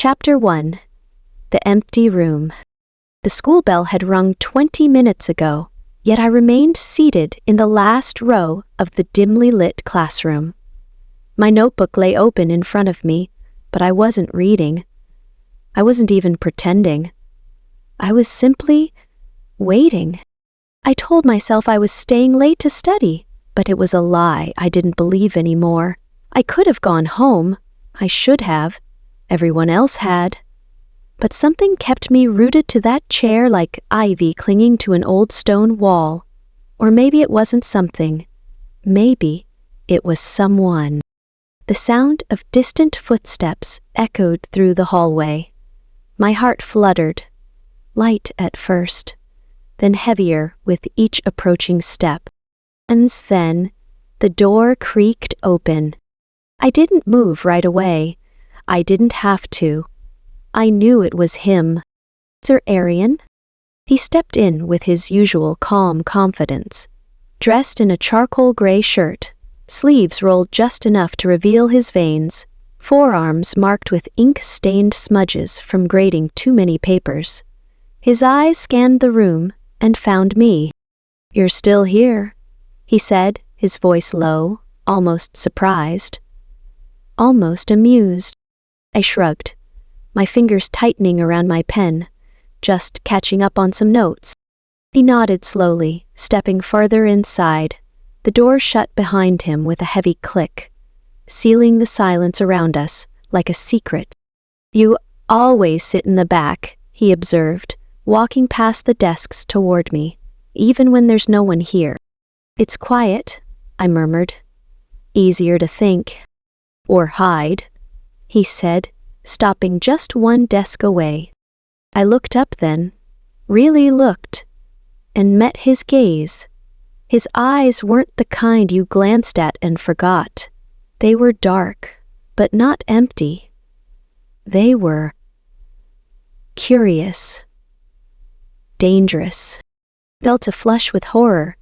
Chapter 1. The Empty Room. The school bell had rung 20 minutes ago, yet I remained seated in the last row of the dimly lit classroom. My notebook lay open in front of me, but I wasn't reading. I wasn't even pretending. I was simply waiting. I told myself I was staying late to study, but it was a lie I didn't believe anymore. I could have gone home. I should have. Everyone else had. But something kept me rooted to that chair like ivy clinging to an old stone wall. Or maybe it wasn't something. Maybe it was someone. The sound of distant footsteps echoed through the hallway. My heart fluttered, light at first, then heavier with each approaching step. And then the door creaked open. I didn't move right away. I didn't have to. I knew it was him. Sir Arian? He stepped in with his usual calm confidence. Dressed in a charcoal gray shirt, sleeves rolled just enough to reveal his veins, forearms marked with ink-stained smudges from grading too many papers. His eyes scanned the room and found me. "You're still here," he said, his voice low, almost surprised, almost amused. I shrugged, my fingers tightening around my pen, just catching up on some notes. He nodded slowly, stepping farther inside. The door shut behind him with a heavy click, sealing the silence around us like a secret. "You always sit in the back," he observed, walking past the desks toward me, "even when there's no one here." "It's quiet," I murmured. "Easier to think. Or hide," he said, stopping just one desk away. I looked up then, really looked, and met his gaze. His eyes weren't the kind you glanced at and forgot. They were dark, but not empty. They were curious, dangerous. Felt a flush with horror.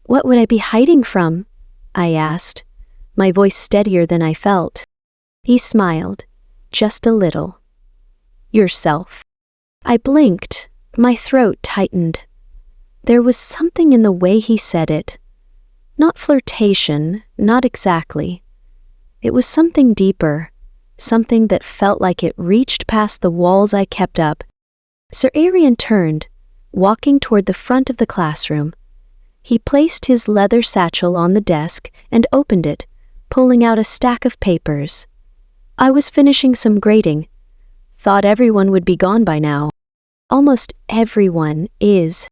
"What would I be hiding from?" I asked, my voice steadier than I felt. He smiled, just a little. "Yourself." I blinked, my throat tightened. There was something in the way he said it. Not flirtation, not exactly. It was something deeper, something that felt like it reached past the walls I kept up. Sir Arian turned, walking toward the front of the classroom. He placed his leather satchel on the desk and opened it, pulling out a stack of papers. I was finishing some grading. Thought everyone would be gone by now. Almost everyone is.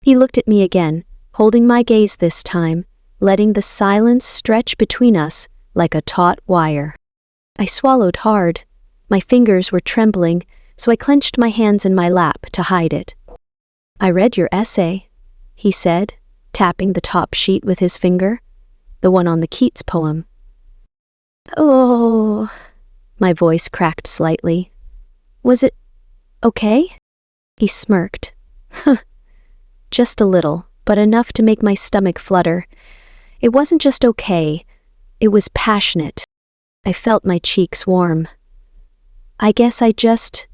He looked at me again, holding my gaze this time, letting the silence stretch between us like a taut wire. I swallowed hard. My fingers were trembling, so I clenched my hands in my lap to hide it. "I read your essay," he said, tapping the top sheet with his finger, the one on the Keats poem. "Oh," my voice cracked slightly. "Was it okay?" He smirked. Just a little, but enough to make my stomach flutter. It wasn't just okay, it was passionate. I felt my cheeks warm. I guess I just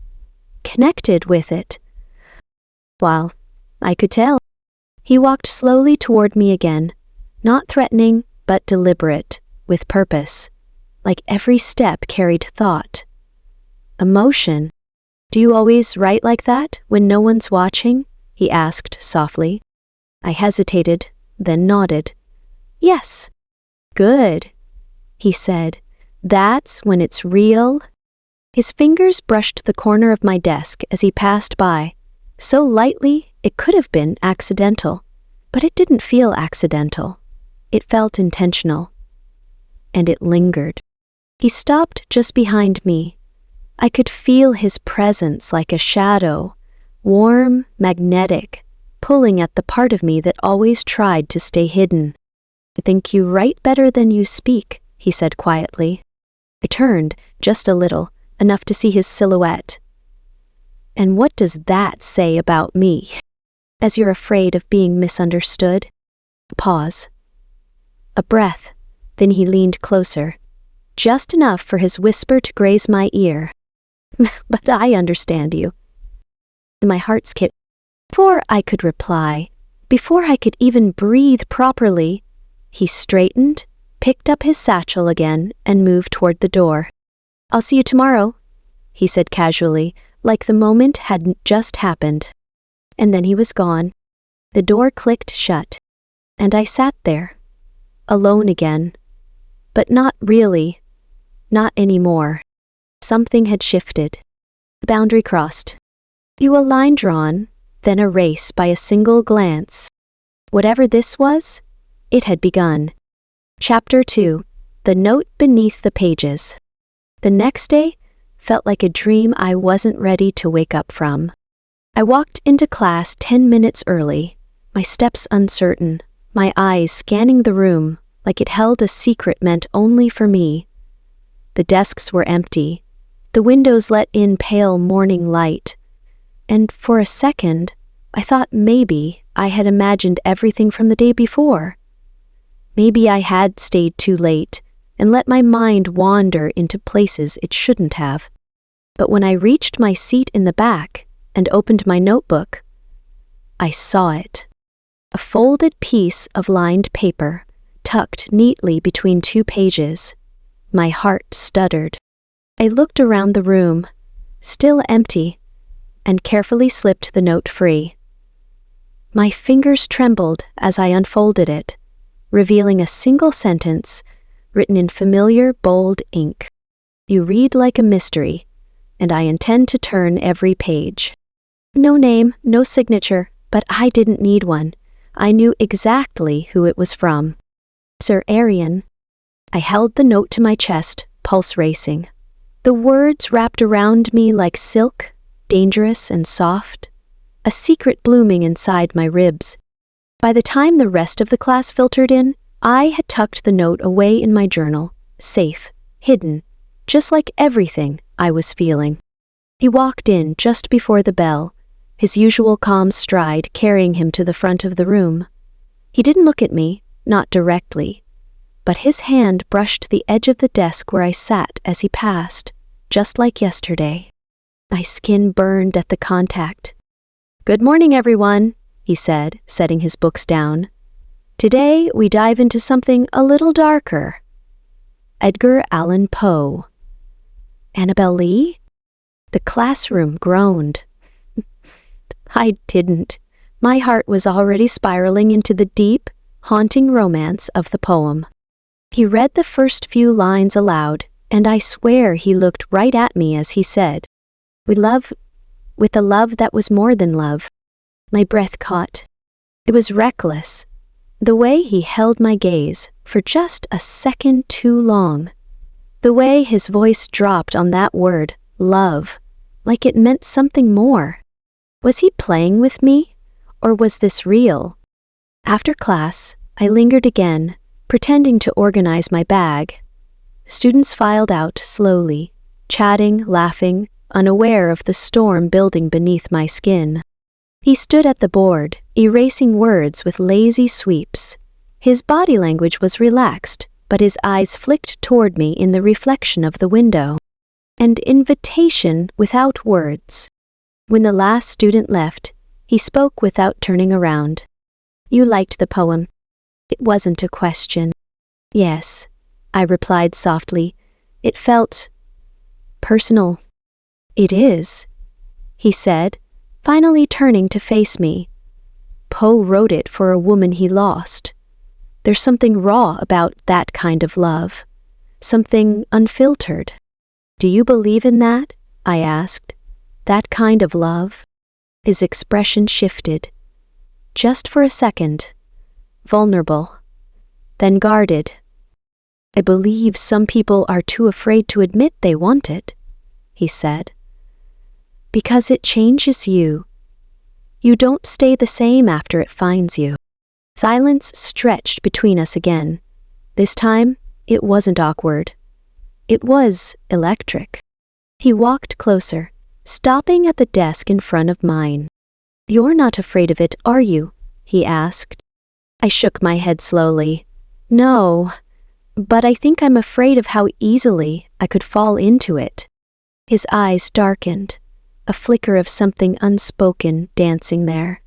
connected with it. Well, I could tell. He walked slowly toward me again, not threatening, but deliberate, with purpose. Like every step carried thought. Emotion. "Do you always write like that, when no one's watching?" he asked softly. I hesitated, then nodded. "Yes." "Good," he said. "That's when it's real." His fingers brushed the corner of my desk as he passed by, so lightly it could have been accidental, but it didn't feel accidental. It felt intentional. And it lingered. He stopped just behind me. I could feel his presence like a shadow, warm, magnetic, pulling at the part of me that always tried to stay hidden. "I think you write better than you speak," he said quietly. I turned, just a little, enough to see his silhouette. "And what does that say about me?" "As you're afraid of being misunderstood." A pause. A breath. Then he leaned closer, just enough for his whisper to graze my ear. But I understand you. My heart skipped. Before I could reply, before I could even breathe properly, he straightened, picked up his satchel again, and moved toward the door. "I'll see you tomorrow," he said casually, like the moment hadn't just happened. And then he was gone. The door clicked shut, and I sat there, alone again. But not really. Not anymore. Something had shifted. The boundary crossed. A line drawn, then erased by a single glance. Whatever this was, it had begun. Chapter 2. The Note Beneath the Pages. The next day felt like a dream I wasn't ready to wake up from. I walked into class 10 minutes early, my steps uncertain, my eyes scanning the room like it held a secret meant only for me. The desks were empty. The windows let in pale morning light. And for a second, I thought maybe I had imagined everything from the day before. Maybe I had stayed too late and let my mind wander into places it shouldn't have. But when I reached my seat in the back and opened my notebook, I saw it. A folded piece of lined paper, tucked neatly between 2 pages. My heart stuttered. I looked around the room, still empty, and carefully slipped the note free. My fingers trembled as I unfolded it, revealing a single sentence written in familiar, bold ink. "You read like a mystery, and I intend to turn every page." No name, no signature, but I didn't need one. I knew exactly who it was from. Sir Arian. I held the note to my chest, pulse racing. The words wrapped around me like silk, dangerous and soft, a secret blooming inside my ribs. By the time the rest of the class filtered in, I had tucked the note away in my journal, safe, hidden, just like everything I was feeling. He walked in just before the bell, his usual calm stride carrying him to the front of the room. He didn't look at me, not directly, but his hand brushed the edge of the desk where I sat as he passed, just like yesterday. My skin burned at the contact. "Good morning, everyone," he said, setting his books down. "Today we dive into something a little darker." Edgar Allan Poe. Annabelle Lee? The classroom groaned. I didn't. My heart was already spiraling into the deep, haunting romance of the poem. He read the first few lines aloud, and I swear he looked right at me as he said, "We love with a love that was more than love." My breath caught. It was reckless. The way he held my gaze for just a second too long. The way his voice dropped on that word, love, like it meant something more. Was he playing with me, or was this real? After class, I lingered again, pretending to organize my bag. Students filed out slowly, chatting, laughing, unaware of the storm building beneath my skin. He stood at the board, erasing words with lazy sweeps. His body language was relaxed, but his eyes flicked toward me in the reflection of the window. An invitation without words. When the last student left, he spoke without turning around. "You liked the poem." It wasn't a question. "Yes," I replied softly. It felt personal. "It is," he said, finally turning to face me. "Poe wrote it for a woman he lost. There's something raw about that kind of love, something unfiltered." "Do you believe in that?" I asked. "That kind of love?" His expression shifted. Just for a second. Vulnerable. Then guarded. "I believe some people are too afraid to admit they want it," he said. "Because it changes you. You don't stay the same after it finds you." Silence stretched between us again. This time, it wasn't awkward. It was electric. He walked closer, stopping at the desk in front of mine. "You're not afraid of it, are you?" he asked. I shook my head slowly. "No, but I think I'm afraid of how easily I could fall into it." His eyes darkened, a flicker of something unspoken dancing there.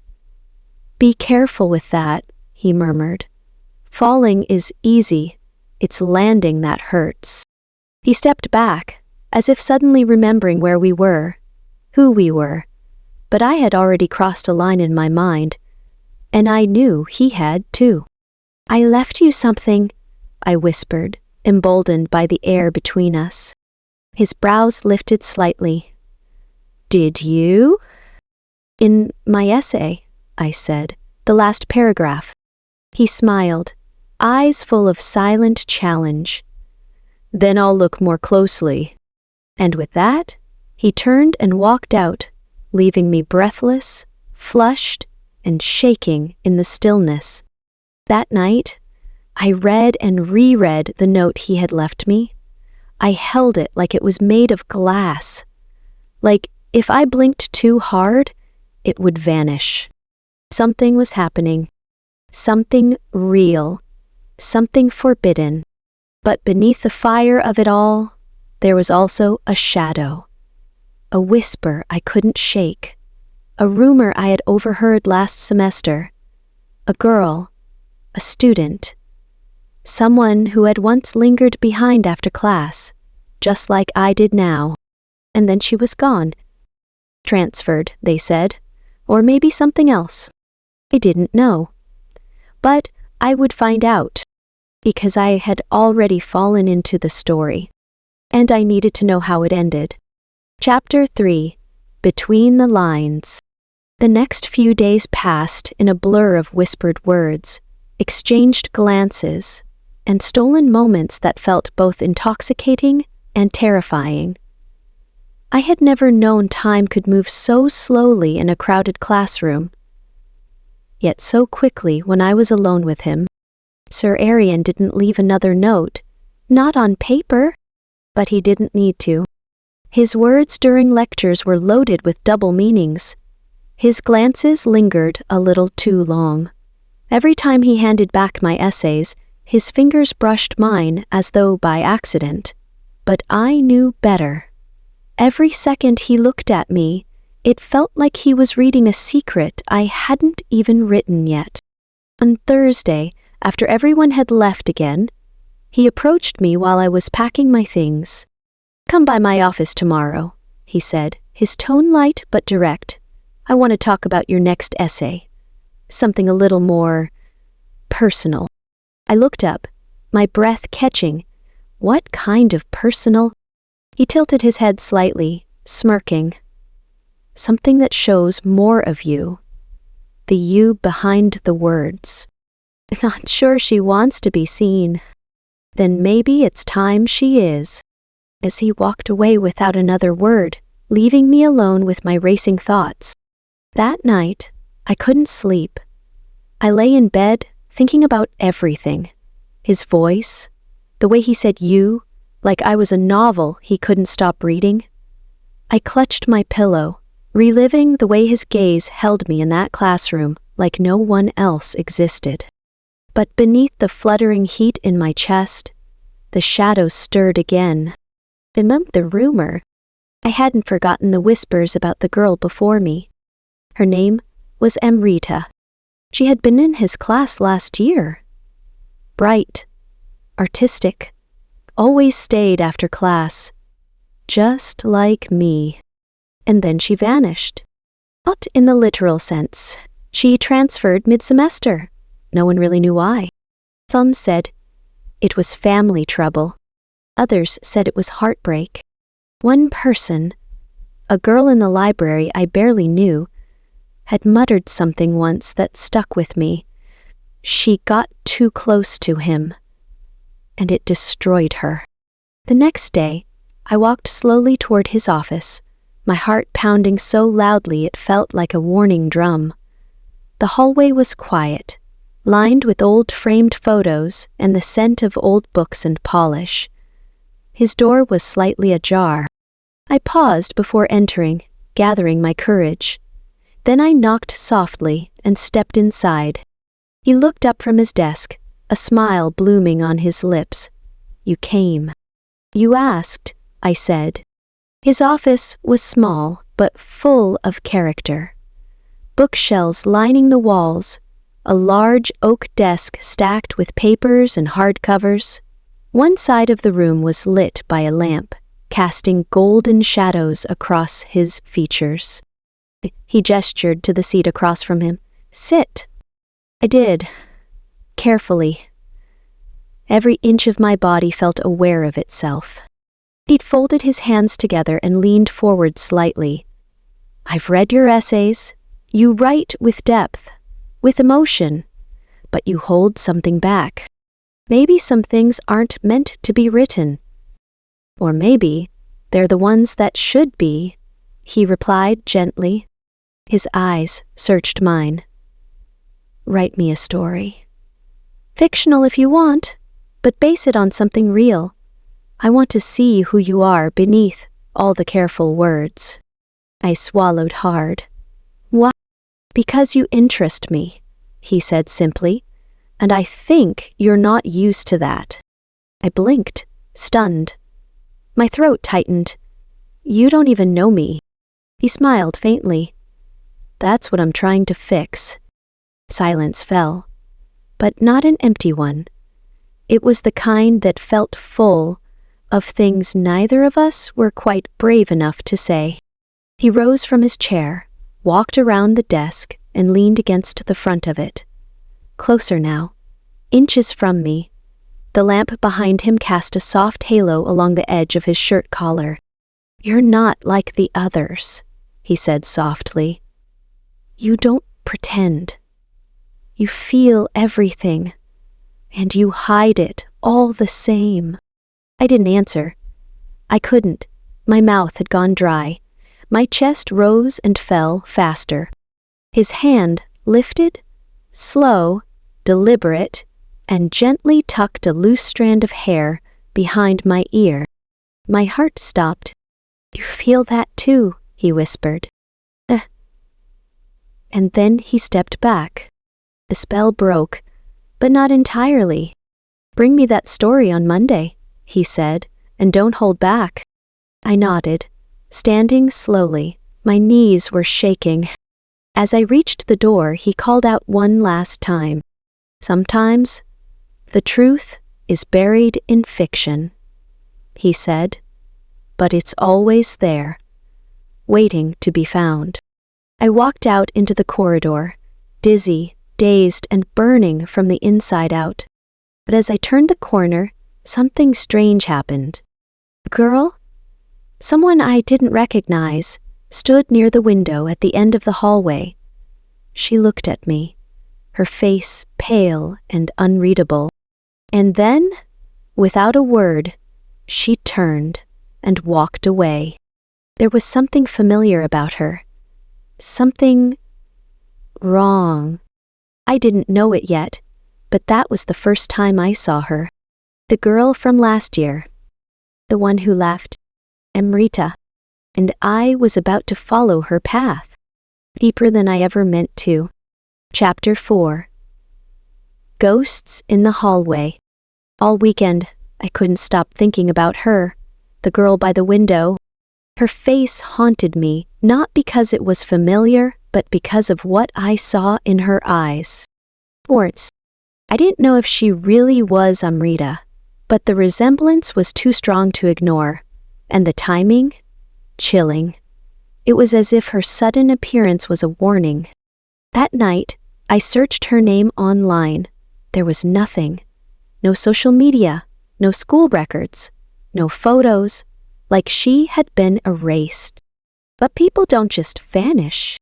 "Be careful with that," he murmured. "Falling is easy, it's landing that hurts." He stepped back, as if suddenly remembering where we were, who we were, but I had already crossed a line in my mind, and I knew he had too. "I left you something," I whispered, emboldened by the air between us. His brows lifted slightly. "Did you?" "In my essay," I said, "the last paragraph." He smiled, eyes full of silent challenge. "Then I'll look more closely." And with that, he turned and walked out, leaving me breathless, flushed, and shaking in the stillness. That night, I read and reread the note he had left me. I held it like it was made of glass. Like if I blinked too hard, it would vanish. Something was happening. Something real. Something forbidden. But beneath the fire of it all, there was also a shadow. A whisper I couldn't shake. A rumor I had overheard last semester. A girl. A student. Someone who had once lingered behind after class, just like I did now. And then she was gone. Transferred, they said, or maybe something else. I didn't know. But I would find out, because I had already fallen into the story, and I needed to know how it ended. Chapter 3. Between the Lines. The next few days passed in a blur of whispered words, exchanged glances, and stolen moments that felt both intoxicating and terrifying. I had never known time could move so slowly in a crowded classroom. Yet so quickly when I was alone with him. Sir Arian didn't leave another note, not on paper, but he didn't need to. His words during lectures were loaded with double meanings. His glances lingered a little too long. Every time he handed back my essays, his fingers brushed mine as though by accident. But I knew better. Every second he looked at me, it felt like he was reading a secret I hadn't even written yet. On Thursday, after everyone had left again, he approached me while I was packing my things. "Come by my office tomorrow," he said, his tone light but direct. "I want to talk about your next essay. Something a little more personal." I looked up, my breath catching. What kind of personal? He tilted his head slightly, smirking. "Something that shows more of you. The you behind the words." "Not sure she wants to be seen." "Then maybe it's time she is." As he walked away without another word, leaving me alone with my racing thoughts. That night, I couldn't sleep. I lay in bed, thinking about everything. His voice, the way he said you, like I was a novel he couldn't stop reading. I clutched my pillow, reliving the way his gaze held me in that classroom like no one else existed. But beneath the fluttering heat in my chest, the shadows stirred again. Remember the rumor? I hadn't forgotten the whispers about the girl before me. Her name was Amrita. She had been in his class last year. Bright, artistic, always stayed after class, just like me. And then she vanished. Not in the literal sense. She transferred mid-semester. No one really knew why. Some said it was family trouble. Others said it was heartbreak. One person, a girl in the library I barely knew, had muttered something once that stuck with me. She got too close to him, and it destroyed her. The next day, I walked slowly toward his office, my heart pounding so loudly it felt like a warning drum. The hallway was quiet, lined with old framed photos and the scent of old books and polish. His door was slightly ajar. I paused before entering, gathering my courage. Then I knocked softly and stepped inside. He looked up from his desk, a smile blooming on his lips. "You came." "You asked," I said. His office was small but full of character. Bookshelves lining the walls, a large oak desk stacked with papers and hardcovers. One side of the room was lit by a lamp, casting golden shadows across his features. He gestured to the seat across from him. "Sit." I did, carefully. Every inch of my body felt aware of itself. He'd folded his hands together and leaned forward slightly. "I've read your essays. You write with depth, with emotion, but you hold something back. Maybe some things aren't meant to be written. Or maybe they're the ones that should be," he replied gently. His eyes searched mine. "Write me a story. Fictional if you want, but base it on something real. I want to see who you are beneath all the careful words." I swallowed hard. "Why?" "Because you interest me," he said simply, "and I think you're not used to that." I blinked, stunned. My throat tightened. "You don't even know me." He smiled faintly. "That's what I'm trying to fix." Silence fell, but not an empty one. It was the kind that felt full of things neither of us were quite brave enough to say. He rose from his chair, walked around the desk, and leaned against the front of it. Closer now, inches from me. The lamp behind him cast a soft halo along the edge of his shirt collar. "You're not like the others," he said softly. "You don't pretend. You feel everything, and you hide it all the same." I didn't answer. I couldn't. My mouth had gone dry. My chest rose and fell faster. His hand lifted, slow, deliberate, and gently tucked a loose strand of hair behind my ear. My heart stopped. "You feel that too," he whispered. And then he stepped back. The spell broke, but not entirely. "Bring me that story on Monday," he said, "and don't hold back." I nodded, standing slowly. My knees were shaking. As I reached the door, he called out one last time. "Sometimes the truth is buried in fiction," he said, "but it's always there, waiting to be found." I walked out into the corridor, dizzy, dazed, and burning from the inside out. But as I turned the corner, something strange happened. A girl, someone I didn't recognize, stood near the window at the end of the hallway. She looked at me, her face pale and unreadable. And then, without a word, she turned and walked away. There was something familiar about her. Something wrong. I didn't know it yet, but that was the first time I saw her. The girl from last year. The one who left. Amrita. And I was about to follow her path. Deeper than I ever meant to. Chapter 4. Ghosts in the hallway. All weekend, I couldn't stop thinking about her, the girl by the window. Her face haunted me, not because it was familiar, but because of what I saw in her eyes. Sports. I didn't know if she really was Amrita, but the resemblance was too strong to ignore, and the timing? Chilling. It was as if her sudden appearance was a warning. That night, I searched her name online. There was nothing. No social media, no school records, no photos, like she had been erased. But people don't just vanish.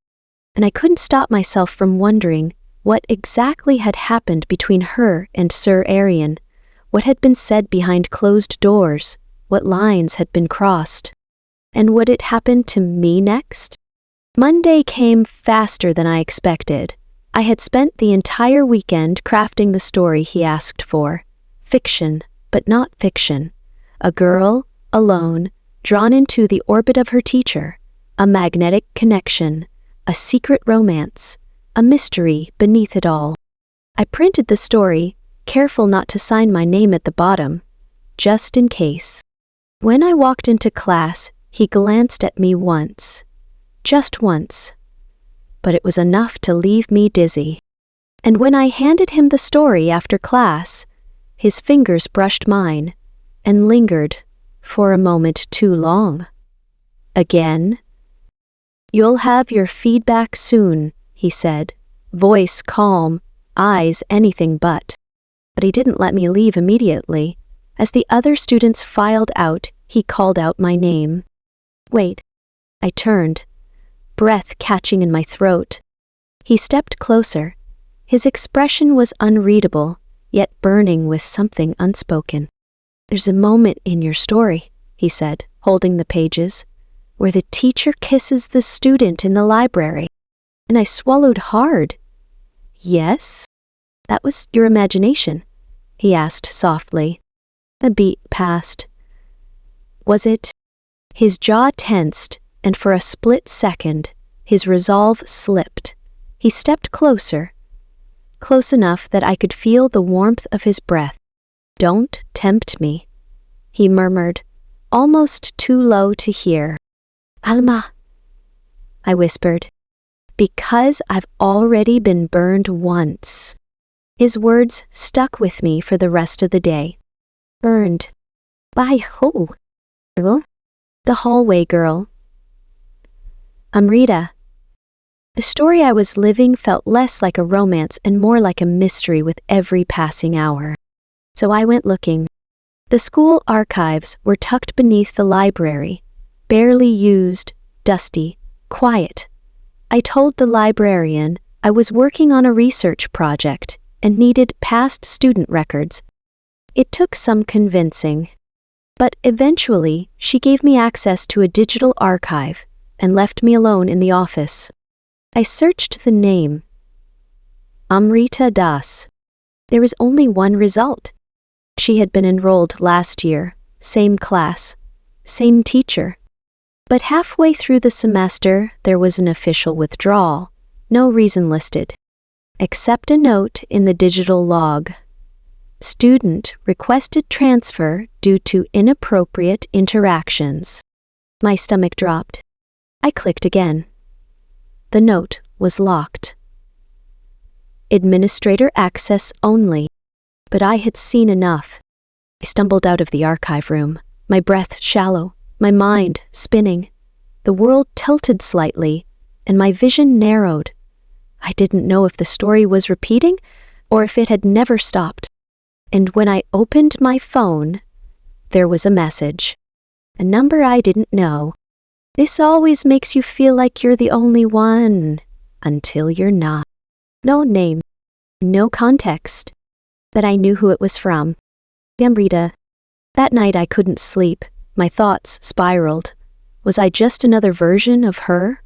And I couldn't stop myself from wondering what exactly had happened between her and Sir Arian, what had been said behind closed doors, what lines had been crossed. And would it happen to me next? Monday came faster than I expected. I had spent the entire weekend crafting the story he asked for. Fiction, but not fiction. A girl, alone, drawn into the orbit of her teacher. A magnetic connection. A secret romance. A mystery beneath it all. I printed the story, careful not to sign my name at the bottom, just in case. When I walked into class, He glanced at me once, just once, but it was enough to leave me dizzy. And when I handed him the story after class, his fingers brushed mine and lingered for a moment too long. Again. "You'll have your feedback soon," he said, voice calm, eyes anything but. But he didn't let me leave immediately. As the other students filed out, he called out my name. "Wait." I turned, breath catching in my throat. He stepped closer. His expression was unreadable, yet burning with something unspoken. "There's a moment in your story," he said, holding the pages, "where the teacher kisses the student in the library." And I swallowed hard. "Yes? That was your imagination?" he asked softly. A beat passed. "Was it?" His jaw tensed, and for a split second, his resolve slipped. He stepped closer, close enough that I could feel the warmth of his breath. "Don't tempt me," he murmured, almost too low to hear. "Alma," I whispered, "because I've already been burned once." His words stuck with me for the rest of the day. Burned. By who? The hallway girl. Amrita. The story I was living felt less like a romance and more like a mystery with every passing hour. So I went looking. The school archives were tucked beneath the library, barely used, dusty, quiet. I told the librarian I was working on a research project and needed past student records. It took some convincing, but eventually she gave me access to a digital archive and left me alone in the office. I searched the name. Amrita Das. There was only one result. She had been enrolled last year, same class, same teacher. But halfway through the semester, there was an official withdrawal, no reason listed, except a note in the digital log. Student requested transfer due to inappropriate interactions. My stomach dropped. I clicked again. The note was locked. Administrator access only. But I had seen enough. I stumbled out of the archive room, my breath shallow, my mind spinning. The world tilted slightly, and my vision narrowed. I didn't know if the story was repeating or if it had never stopped. And when I opened my phone, there was a message. A number I didn't know. "This always makes you feel like you're the only one, until you're not." No name, no context, but I knew who it was from. Amrita. That night I couldn't sleep. My thoughts spiraled. Was I just another version of her?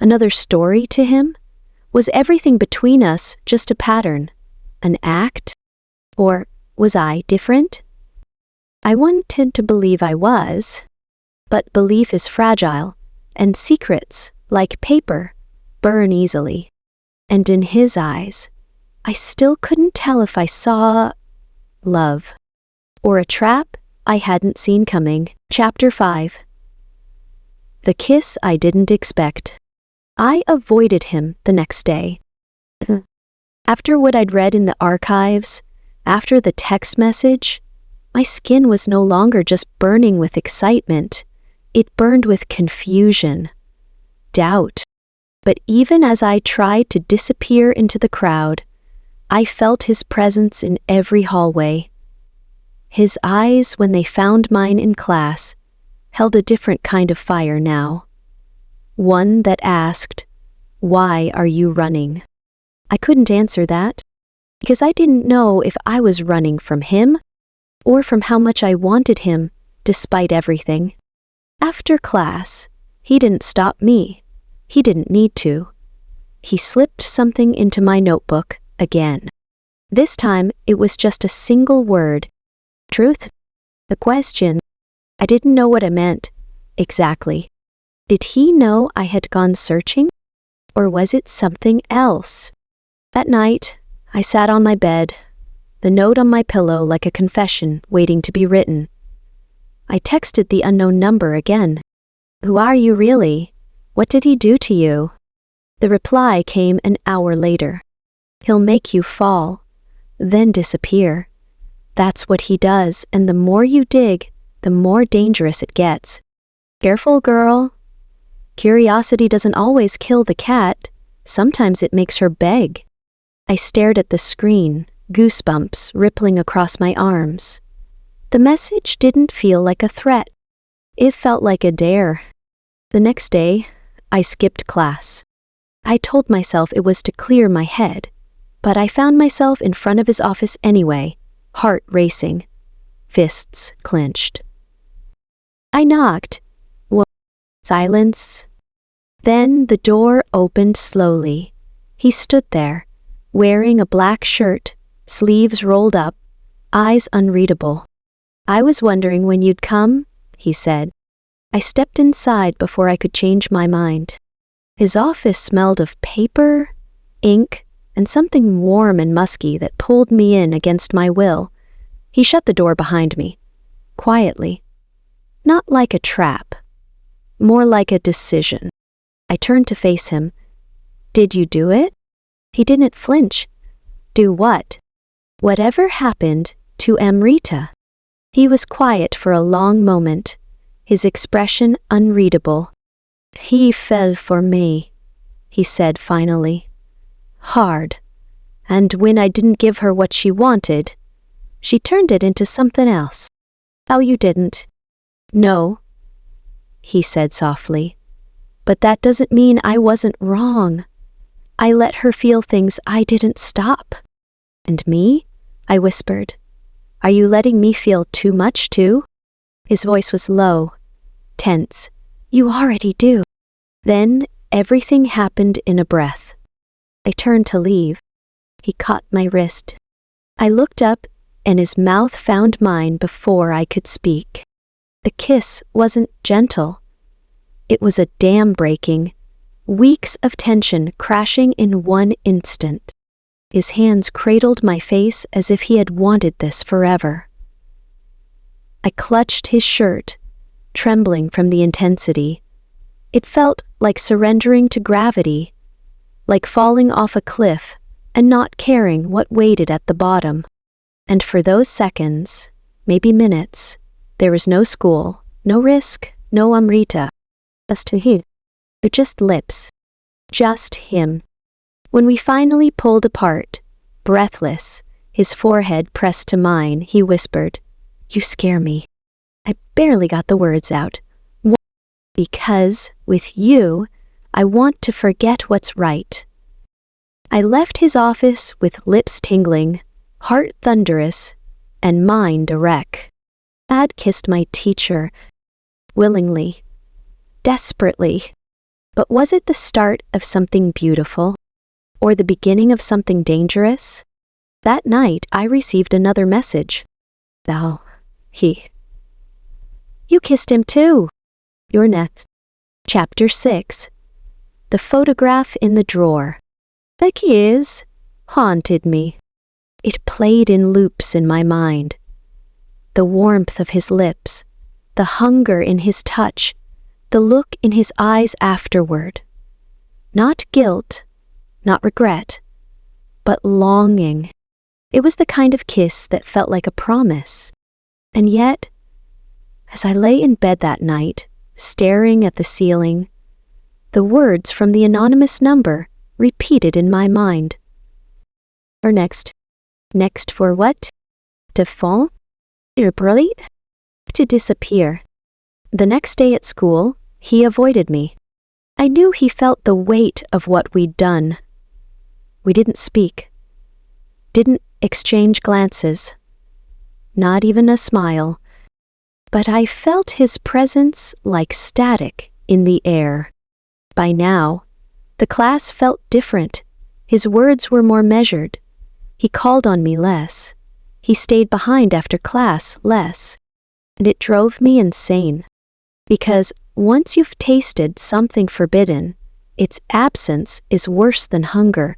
Another story to him? Was everything between us just a pattern? An act? Or was I different? I wanted to believe I was, but belief is fragile, and secrets, like paper, burn easily. And in his eyes, I still couldn't tell if I saw love or a trap I hadn't seen coming. Chapter 5. The kiss I didn't expect. I avoided him the next day. After what I'd read in the archives, after the text message, my skin was no longer just burning with excitement. It burned with confusion, doubt. But even as I tried to disappear into the crowd, I felt his presence in every hallway. His eyes, when they found mine in class, held a different kind of fire now. One that asked, "Why are you running?" I couldn't answer that, because I didn't know if I was running from him or from how much I wanted him, despite everything. After class, he didn't stop me. He didn't need to. He slipped something into my notebook again. This time, it was just a single word. Truth? A question. I didn't know what it meant. Exactly. Did he know I had gone searching? Or was it something else? That night, I sat on my bed, the note on my pillow like a confession waiting to be written. I texted the unknown number again. Who are you really? What did he do to you? The reply came an hour later. He'll make you fall, then disappear. That's what he does, and the more you dig, the more dangerous it gets. Careful, girl. Curiosity doesn't always kill the cat. Sometimes it makes her beg. I stared at the screen, goosebumps rippling across my arms. The message didn't feel like a threat. It felt like a dare. The next day, I skipped class. I told myself it was to clear my head, but I found myself in front of his office anyway, heart racing, fists clenched. I knocked. Silence. Then the door opened slowly. He stood there, wearing a black shirt, sleeves rolled up, eyes unreadable. I was wondering when you'd come, he said. I stepped inside before I could change my mind. His office smelled of paper, ink, and something warm and musky that pulled me in against my will. He shut the door behind me, quietly. Not like a trap, more like a decision. I turned to face him. Did you do it? He didn't flinch. Do what? Whatever happened to Amrita? He was quiet for a long moment, his expression unreadable. He fell for me, he said finally. Hard. And when I didn't give her what she wanted, she turned it into something else. Oh, you didn't? No, he said softly. But that doesn't mean I wasn't wrong. I let her feel things I didn't stop. And me? I whispered. Are you letting me feel too much too? His voice was low, tense. You already do. Then everything happened in a breath. I turned to leave. He caught my wrist. I looked up, and his mouth found mine before I could speak. The kiss wasn't gentle. It was a dam breaking, weeks of tension crashing in one instant. His hands cradled my face as if he had wanted this forever. I clutched his shirt, trembling from the intensity. It felt like surrendering to gravity, like falling off a cliff and not caring what waited at the bottom. And for those seconds, maybe minutes, there was no school, no risk, no Amrita. Just him. Just lips. Just him. When we finally pulled apart, breathless, his forehead pressed to mine, he whispered, You scare me. I barely got the words out. Because, with you, I want to forget what's right. I left his office with lips tingling, heart thunderous, and mind a wreck. I'd kissed my teacher, willingly, desperately. But was it the start of something beautiful? Or the beginning of something dangerous? That night I received another message. You kissed him too. You're next. Chapter 6. The photograph in the drawer. The kiss haunted me. It played in loops in my mind. The warmth of his lips, the hunger in his touch, the look in his eyes afterward. Not guilt, not regret, but longing. It was the kind of kiss that felt like a promise. And yet, as I lay in bed that night, staring at the ceiling, the words from the anonymous number repeated in my mind. Or next. Next for what? To fall? To disappear. The next day at school, he avoided me. I knew he felt the weight of what we'd done. We didn't speak. Didn't exchange glances. Not even a smile. But I felt his presence like static in the air. By now, the class felt different. His words were more measured. He called on me less. He stayed behind after class less. And it drove me insane. Because once you've tasted something forbidden, its absence is worse than hunger.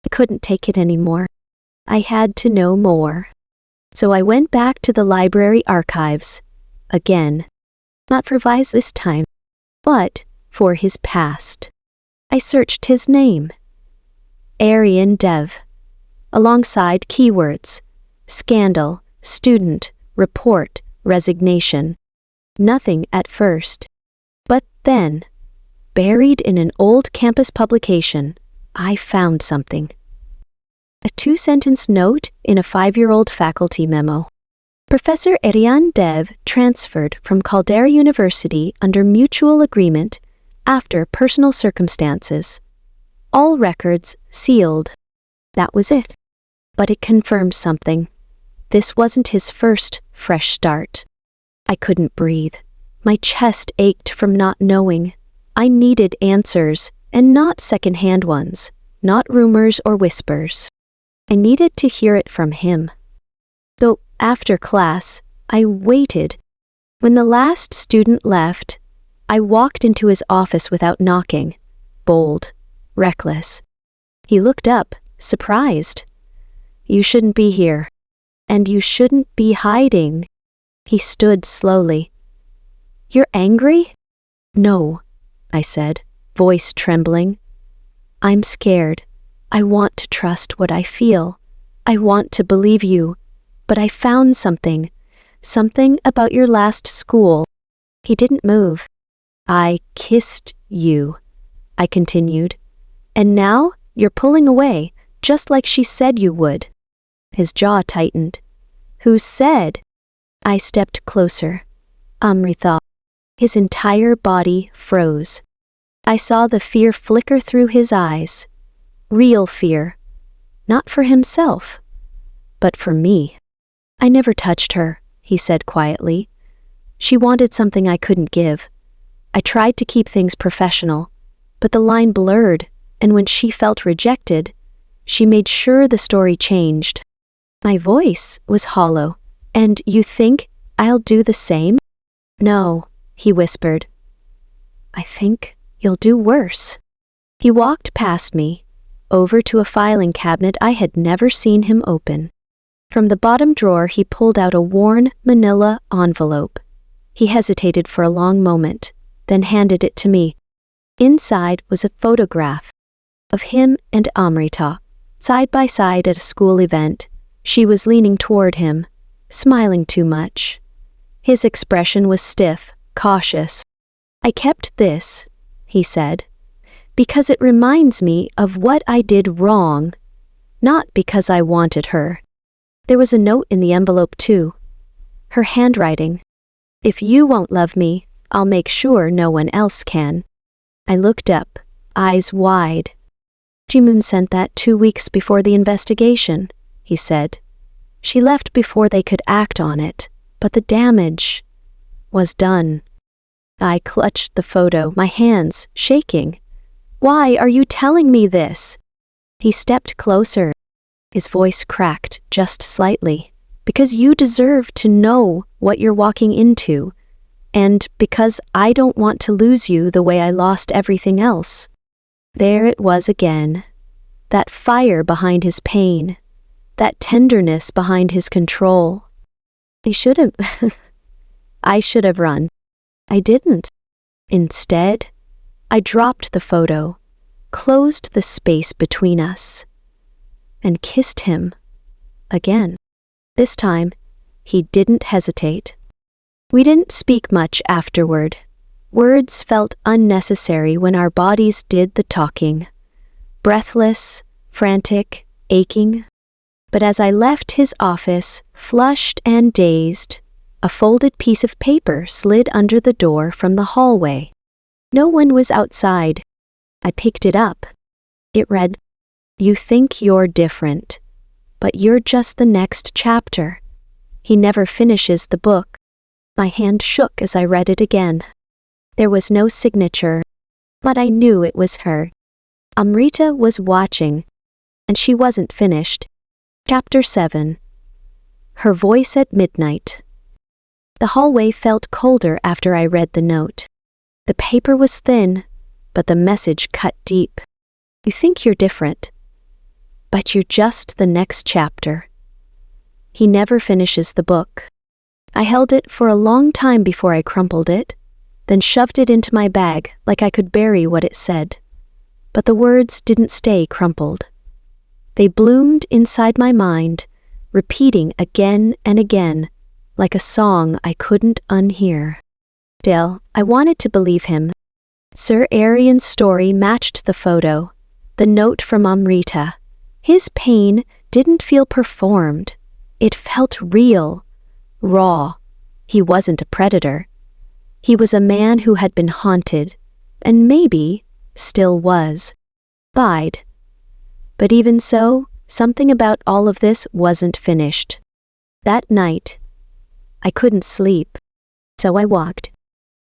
I couldn't take it anymore. I had to know more. So I went back to the library archives. Again. Not for Vise this time. but for his past. I searched his name, Aryan Dev, alongside keywords, scandal, student, report, resignation. Nothing at first. But then, buried in an old campus publication, I found something. A 2-sentence note in a 5-year-old faculty memo. Professor Aryan Dev transferred from Caldera University under mutual agreement after personal circumstances. All records sealed. That was it. But it confirmed something. This wasn't his first fresh start. I couldn't breathe. My chest ached from not knowing. I needed answers, and not second-hand ones, not rumors or whispers. I needed to hear it from him. So, after class, I waited. When the last student left, I walked into his office without knocking, bold, reckless. He looked up, surprised. "You shouldn't be here. And you shouldn't be hiding." He stood slowly. "You're angry?" "No," I said, voice trembling. "I'm scared. I want to trust what I feel. I want to believe you. But I found something about your last school." He didn't move. "I kissed you," I continued. "And now you're pulling away, just like she said you would." His jaw tightened. "Who said?" I stepped closer. Amrita. His entire body froze. I saw the fear flicker through his eyes. Real fear. Not for himself, but for me. "I never touched her," he said quietly. "She wanted something I couldn't give. I tried to keep things professional, but the line blurred, and when she felt rejected, she made sure the story changed." My voice was hollow. "And you think I'll do the same?" "No," he whispered. "I think you'll do worse." He walked past me, over to a filing cabinet I had never seen him open. From the bottom drawer he pulled out a worn manila envelope. He hesitated for a long moment, then handed it to me. Inside was a photograph of him and Amrita, side by side at a school event. She was leaning toward him, smiling too much. His expression was stiff, cautious. "I kept this," he said, "because it reminds me of what I did wrong, not because I wanted her." There was a note in the envelope too. Her handwriting. "If you won't love me, I'll make sure no one else can." I looked up, eyes wide. "Jimun sent that 2 weeks before the investigation," he said. "She left before they could act on it, but the damage was done." I clutched the photo, my hands shaking. "Why are you telling me this?" He stepped closer. His voice cracked just slightly. "Because you deserve to know what you're walking into, and because I don't want to lose you the way I lost everything else." There it was again. That fire behind his pain. That tenderness behind his control. I should have run. I didn't. Instead, I dropped the photo, closed the space between us, and kissed him again. This time, he didn't hesitate. We didn't speak much afterward. Words felt unnecessary when our bodies did the talking. Breathless, frantic, aching. But as I left his office, flushed and dazed, a folded piece of paper slid under the door from the hallway. No one was outside. I picked it up. It read, "You think you're different, but you're just the next chapter. He never finishes the book." My hand shook as I read it again. There was no signature, but I knew it was her. Amrita was watching, and she wasn't finished. Chapter 7. Her voice at midnight. The hallway felt colder after I read the note. The paper was thin, but the message cut deep. You think you're different, but you're just the next chapter. He never finishes the book. I held it for a long time before I crumpled it, then shoved it into my bag like I could bury what it said. But the words didn't stay crumpled. They bloomed inside my mind, repeating again and again, like a song I couldn't unhear. Still, I wanted to believe him. Sir Arian's story matched the photo, the note from Amrita. His pain didn't feel performed. It felt real, raw. He wasn't a predator. He was a man who had been haunted, and maybe still was. But even so, something about all of this wasn't finished. That night, I couldn't sleep, so I walked.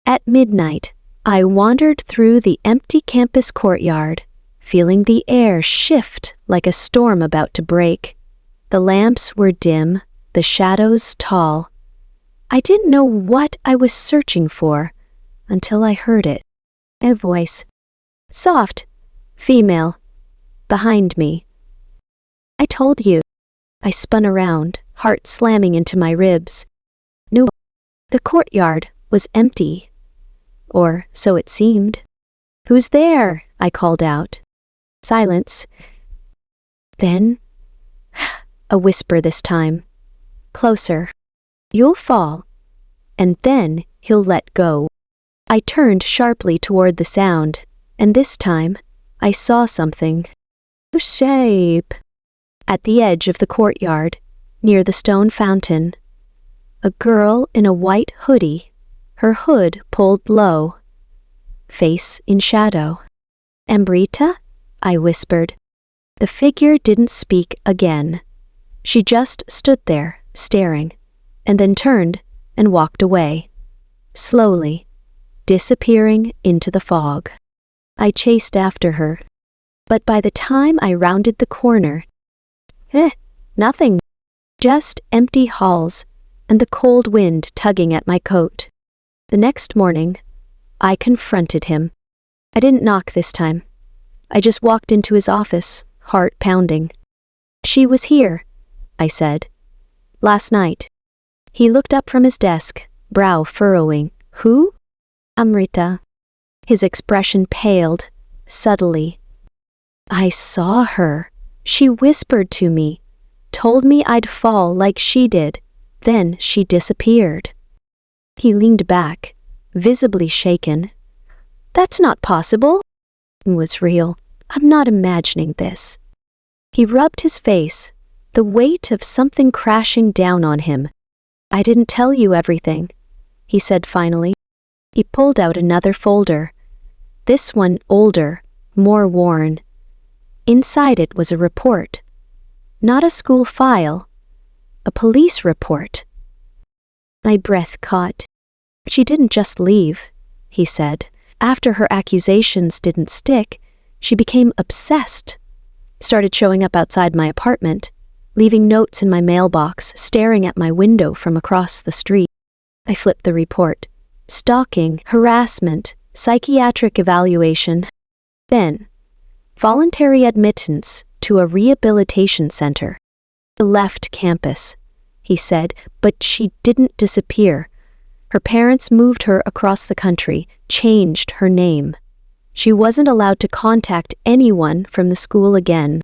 At midnight, I wandered through the empty campus courtyard, feeling the air shift like a storm about to break. The lamps were dim, the shadows tall. I didn't know what I was searching for until I heard it. A voice. Soft. Female. Behind me. I told you. I spun around, heart slamming into my ribs. No, the courtyard was empty. Or so it seemed. Who's there? I called out. Silence. Then, a whisper this time. Closer. You'll fall. And then he'll let go. I turned sharply toward the sound, and this time I saw something. A shape. At the edge of the courtyard, near the stone fountain. A girl in a white hoodie, her hood pulled low. Face in shadow. Amrita? I whispered. The figure didn't speak again. She just stood there, staring, and then turned and walked away. Slowly, disappearing into the fog. I chased after her. But by the time I rounded the corner, nothing. Just empty halls and the cold wind tugging at my coat. The next morning, I confronted him. I didn't knock this time. I just walked into his office, heart pounding. She was here, I said. Last night. He looked up from his desk, brow furrowing. Who? Amrita. His expression paled, subtly. I saw her. She whispered to me, told me I'd fall like she did. Then she disappeared. He leaned back, visibly shaken. That's not possible. It was real. I'm not imagining this. He rubbed his face, the weight of something crashing down on him. I didn't tell you everything, he said finally. He pulled out another folder. This one older, more worn. Inside it was a report. Not a school file. A police report. My breath caught. She didn't just leave, he said. After her accusations didn't stick, she became obsessed. Started showing up outside my apartment, leaving notes in my mailbox, staring at my window from across the street. I flipped the report. Stalking, harassment, psychiatric evaluation. Then, voluntary admittance to a rehabilitation center. She left campus, he said, but she didn't disappear. Her parents moved her across the country, changed her name. She wasn't allowed to contact anyone from the school again.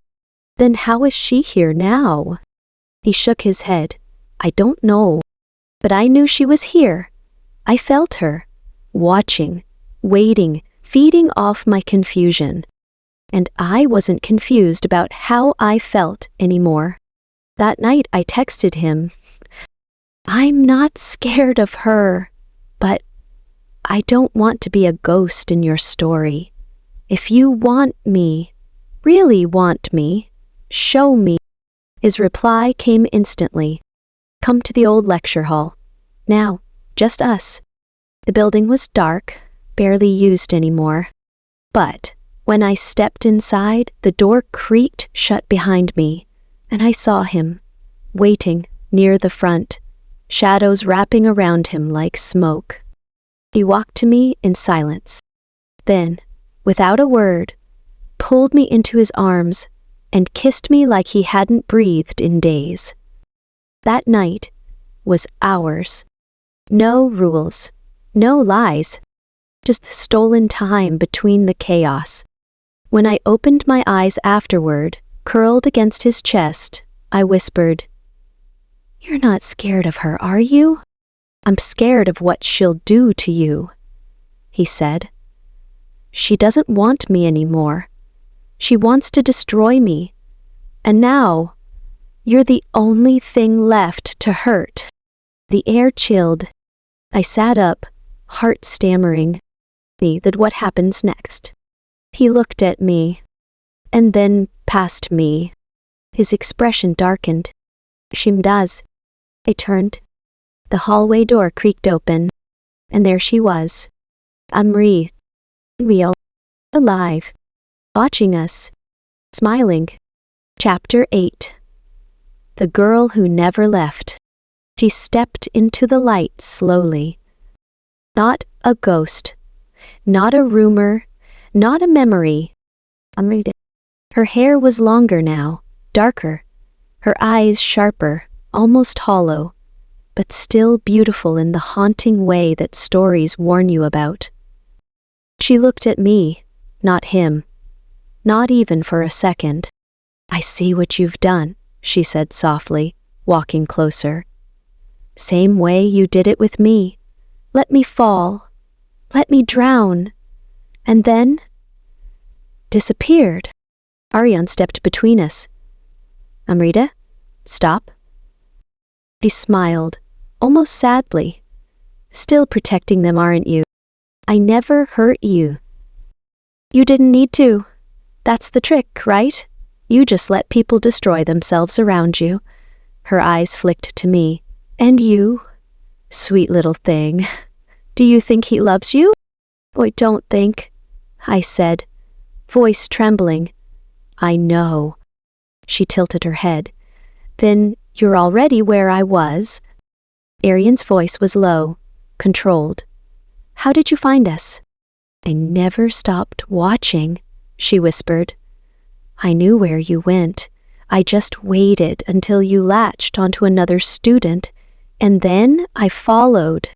Then how is she here now? He shook his head. I don't know. But I knew she was here. I felt her, watching, waiting, feeding off my confusion. And I wasn't confused about how I felt anymore. That night I texted him, I'm not scared of her, but I don't want to be a ghost in your story. If you want me, really want me, show me. His reply came instantly. Come to the old lecture hall. Now, just us. The building was dark, barely used anymore. But when I stepped inside, the door creaked shut behind me, and I saw him, waiting near the front, shadows wrapping around him like smoke. He walked to me in silence. Then, without a word, pulled me into his arms and kissed me like he hadn't breathed in days. That night was ours. No rules, no lies, just the stolen time between the chaos. When I opened my eyes afterward, curled against his chest, I whispered, "You're not scared of her, are you?" "I'm scared of what she'll do to you," he said. "She doesn't want me anymore. She wants to destroy me. And now, you're the only thing left to hurt." The air chilled. I sat up, heart stammering. That what happens next? He looked at me, and then past me. His expression darkened. "She does." I turned. The hallway door creaked open, and there she was. Amri, real, alive, watching us, smiling. Chapter 8. The girl who never left. She stepped into the light slowly. Not a ghost, not a rumor, not a memory. Amri. Her hair was longer now, darker, her eyes sharper, almost hollow, but still beautiful in the haunting way that stories warn you about. She looked at me, not him, not even for a second. "I see what you've done," she said softly, walking closer. "Same way you did it with me. Let me fall. Let me drown." And then disappeared. Ariane stepped between us. "Amrita, stop." She smiled, almost sadly. "Still protecting them, aren't you? I never hurt you." "You didn't need to. That's the trick, right? You just let people destroy themselves around you." Her eyes flicked to me. "And you? Sweet little thing. Do you think he loves you?" "I don't think," I said, voice trembling. "I know." She tilted her head. "Then you're already where I was." Ariane's voice was low, controlled. "How did you find us?" "I never stopped watching," she whispered. "I knew where you went. I just waited until you latched onto another student, and then I followed."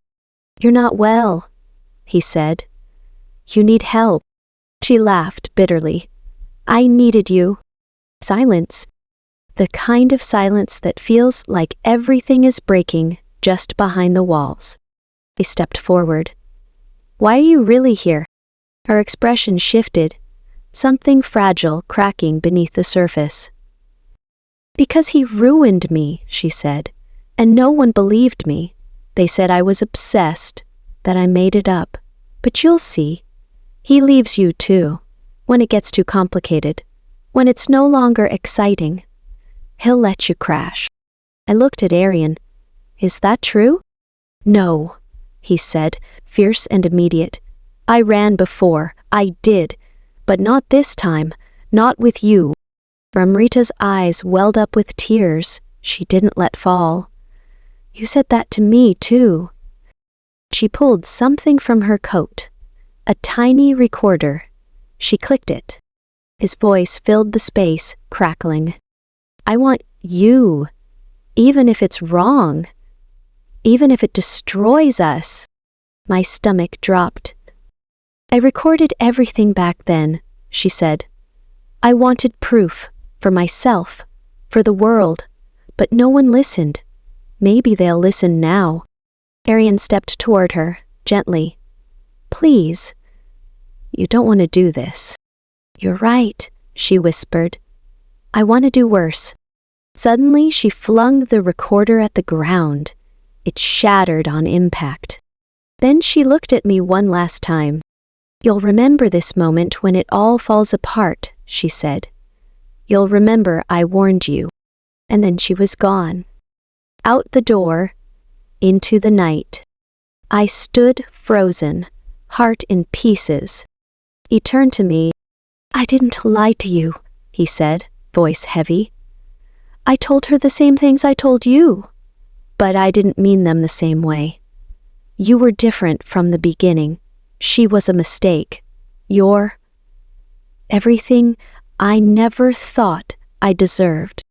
"You're not well," he said. "You need help." She laughed bitterly. "I needed you." Silence. The kind of silence that feels like everything is breaking just behind the walls. I stepped forward. "Why are you really here?" Her expression shifted, something fragile cracking beneath the surface. "Because he ruined me," she said, "and no one believed me. They said I was obsessed, that I made it up. But you'll see. He leaves you too, when it gets too complicated, when it's no longer exciting. He'll let you crash." I looked at Ariane. "Is that true?" "No," he said, fierce and immediate. "I ran before, I did, but not this time, not with you." Amrita's eyes welled up with tears she didn't let fall. "You said that to me, too." She pulled something from her coat, a tiny recorder. She clicked it. His voice filled the space, crackling. "I want you, even if it's wrong, even if it destroys us." My stomach dropped. "I recorded everything back then," she said. "I wanted proof, for myself, for the world, but no one listened. Maybe they'll listen now." Ariane stepped toward her, gently. "Please, you don't want to do this." "You're right," she whispered. "I want to do worse." Suddenly, she flung the recorder at the ground. It shattered on impact. Then she looked at me one last time. "You'll remember this moment when it all falls apart," she said. "You'll remember I warned you." And then she was gone. Out the door, into the night. I stood frozen, heart in pieces. He turned to me. "I didn't lie to you," he said, voice heavy. "I told her the same things I told you, but I didn't mean them the same way. You were different from the beginning. She was a mistake. You're everything I never thought I deserved."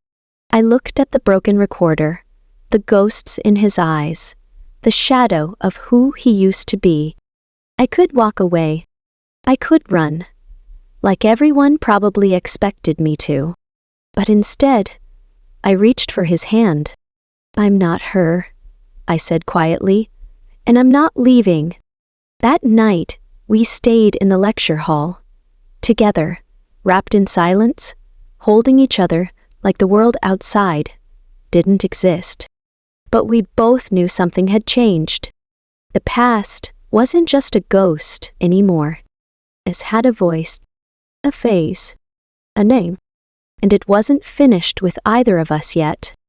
I looked at the broken recorder, the ghosts in his eyes, the shadow of who he used to be, I could walk away. I could run, like everyone probably expected me to. But instead, I reached for his hand. "I'm not her," I said quietly, "and I'm not leaving." That night, we stayed in the lecture hall, together, wrapped in silence, holding each other like the world outside didn't exist. But we both knew something had changed. The past wasn't just a ghost anymore. It had a voice, a face, a name, and it wasn't finished with either of us yet.